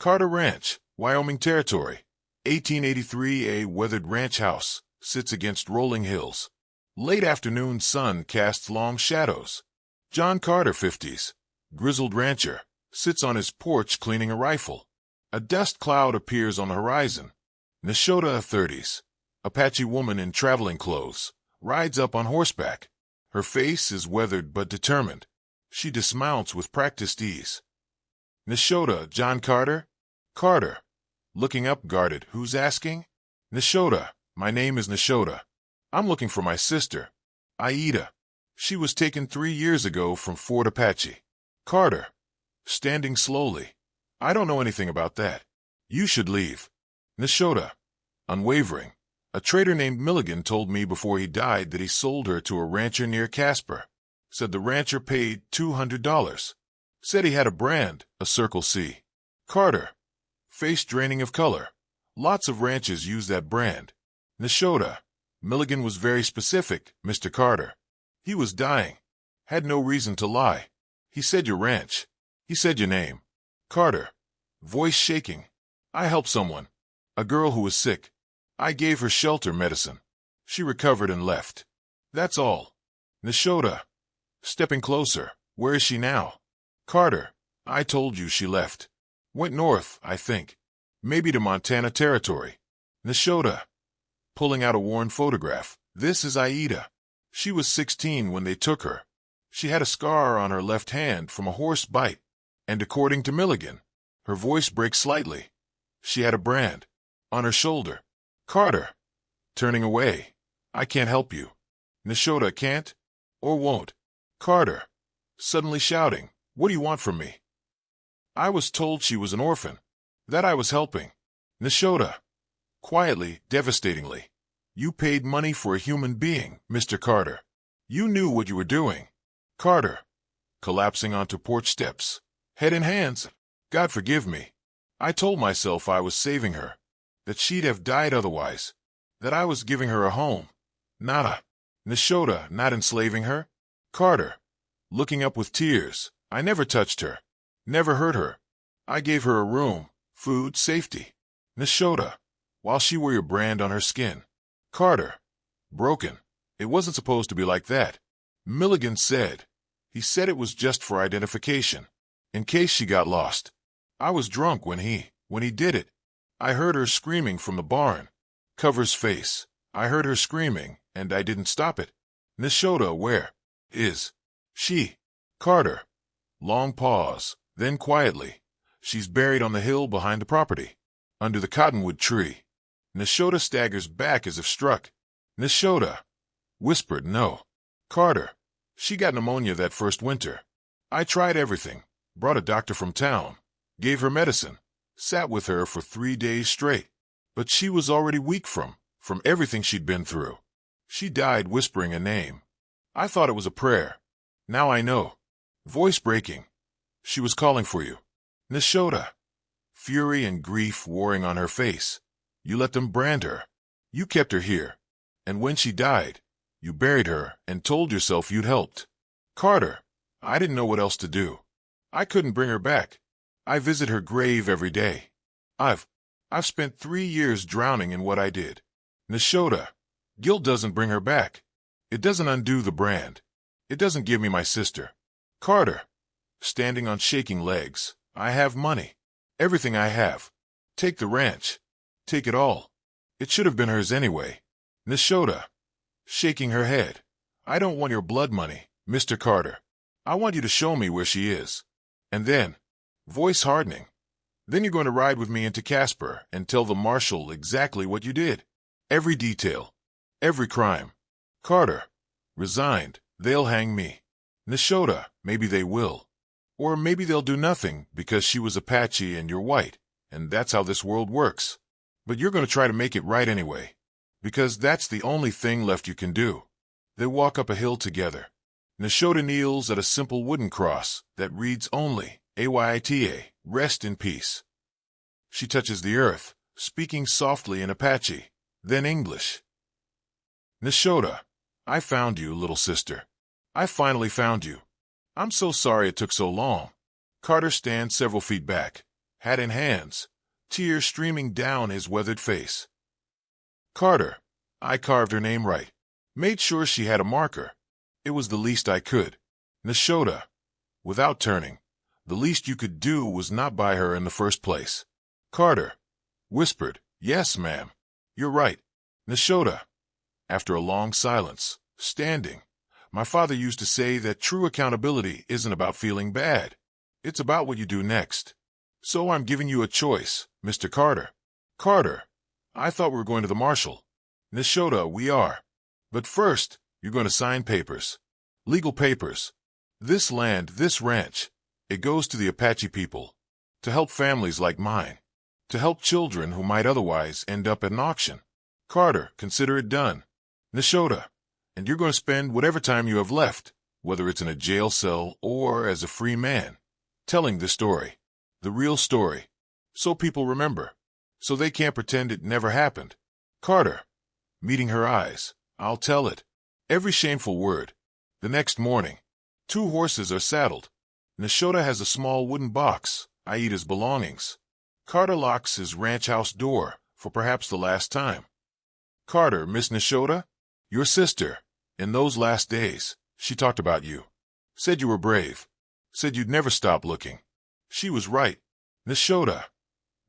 Carter Ranch, Wyoming Territory. 1883. A weathered ranch house sits against rolling hills. Late afternoon sun casts long shadows. John Carter, 50s, grizzled rancher, sits on his porch cleaning a rifle. A dust cloud appears on the horizon. Nashota, 30s, Apache woman in traveling clothes, rides up on horseback. Her face is weathered but determined. She dismounts with practiced ease. Nashota, John Carter? Carter, looking up guarded. Who's asking? Nashota, my name is Nashota. I'm looking for my sister, Aida. She was taken 3 years ago from Fort Apache. Carter, standing slowly. I don't know anything about that. You should leave. Nashota, unwavering. A trader named Milligan told me before he died that he sold her to a rancher near Casper. Said the rancher paid $200. Said he had a brand, a Circle C. Carter, face draining of color. Lots of ranches use that brand. Nashota, Milligan was very specific, Mr. Carter. He was dying. Had no reason to lie. He said your ranch. He said your name. Carter, voice shaking. I helped someone. A girl who was sick. I gave her shelter medicine. She recovered and left. That's all. Nashota, stepping closer. Where is she now? Carter, I told you she left. Went north, I think. Maybe to Montana Territory. Nashota, pulling out a worn photograph. This is Aida. She was 16 when they took her. She had a scar on her left hand from a horse bite. And according to Milligan, her voice breaks slightly. She had a brand on her shoulder. Carter, turning away. I can't help you. Nashota can't or won't. Carter, suddenly shouting. What do you want from me? I was told she was an orphan. That I was helping. Nashota, quietly, devastatingly. You paid money for a human being, Mr. Carter. You knew what you were doing. Carter, collapsing onto porch steps, head in hands. God forgive me. I told myself I was saving her, that she'd have died otherwise, that I was giving her a home. Nada. Nashota, not enslaving her. Carter, looking up with tears. I never touched her, never hurt her. I gave her a room, food, safety. Nashota, while she wore your brand on her skin. Carter, broken. It wasn't supposed to be like that. Milligan said. He said it was just for identification, in case she got lost. I was drunk when he did it. I heard her screaming from the barn. Covers face. I heard her screaming, and I didn't stop it. Nashota, where is she? Carter, long pause, then quietly. She's buried on the hill behind the property, under the cottonwood tree. Nashota staggers back as if struck. Nashota whispered, no. Carter, she got pneumonia that first winter. I tried everything, brought a doctor from town, gave her medicine, sat with her for 3 days straight. But she was already weak from everything she'd been through. She died whispering a name. I thought it was a prayer. Now I know. Voice breaking. She was calling for you. Nashota, fury and grief warring on her face. You let them brand her. You kept her here. And when she died, you buried her and told yourself you'd helped. Carter, I didn't know what else to do. I couldn't bring her back. I visit her grave every day. I've spent 3 years drowning in what I did. Nashota, guilt doesn't bring her back. It doesn't undo the brand. It doesn't give me my sister. Carter, standing on shaking legs. I have money. Everything I have. Take the ranch. Take it all. It should have been hers anyway. Nashota, shaking her head. I don't want your blood money, Mr. Carter. I want you to show me where she is. And then, voice hardening. Then you're going to ride with me into Casper and tell the marshal exactly what you did. Every detail. Every crime. Carter, resigned. They'll hang me. Nashota, maybe they will. Or maybe they'll do nothing because she was Apache and you're white, and that's how this world works. But you're going to try to make it right anyway, because that's the only thing left you can do. They walk up a hill together. Nashota kneels at a simple wooden cross that reads only, Ayita, rest in peace. She touches the earth, speaking softly in Apache, then English. Nashota, I found you, little sister. I finally found you. I'm so sorry it took so long. Carter stands several feet back, hat in hands, tears streaming down his weathered face. Carter. I carved her name right. Made sure she had a marker. It was the least I could. Nashota. Without turning. The least you could do was not buy her in the first place. Carter. Whispered. Yes, ma'am. You're right. Nashota. After a long silence, standing. My father used to say that true accountability isn't about feeling bad. It's about what you do next. So I'm giving you a choice, Mr. Carter. Carter. I thought we were going to the marshal. Nashota, we are. But first, you're going to sign papers. Legal papers. This land, this ranch, it goes to the Apache people. To help families like mine. To help children who might otherwise end up at an auction. Carter, consider it done. Nashota. And you're going to spend whatever time you have left, whether it's in a jail cell or as a free man, telling the story. The real story. So people remember. So they can't pretend it never happened. Carter. Meeting her eyes. I'll tell it. Every shameful word. The next morning. 2 horses are saddled. Nashota has a small wooden box, Aida's belongings. Carter locks his ranch house door for perhaps the last time. Carter, Miss Nashota? Your sister. In those last days, she talked about you. Said you were brave. Said you'd never stop looking. She was right. Nashota.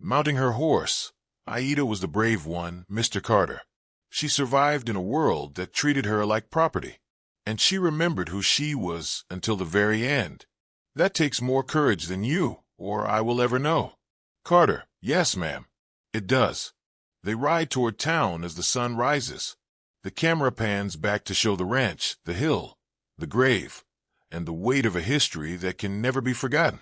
Mounting her horse. Aida was the brave one, Mr. Carter. She survived in a world that treated her like property. And she remembered who she was until the very end. That takes more courage than you or I will ever know. Carter. Yes, ma'am. It does. They ride toward town as the sun rises. The camera pans back to show the ranch, the hill, the grave, and the weight of a history that can never be forgotten.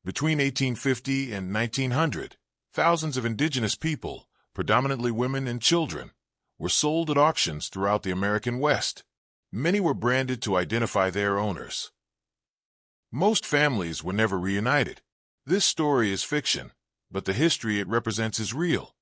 Between 1850 and 1900, thousands of indigenous people, predominantly women and children, were sold at auctions throughout the American West. Many were branded to identify their owners. Most families were never reunited. This story is fiction, but the history it represents is real.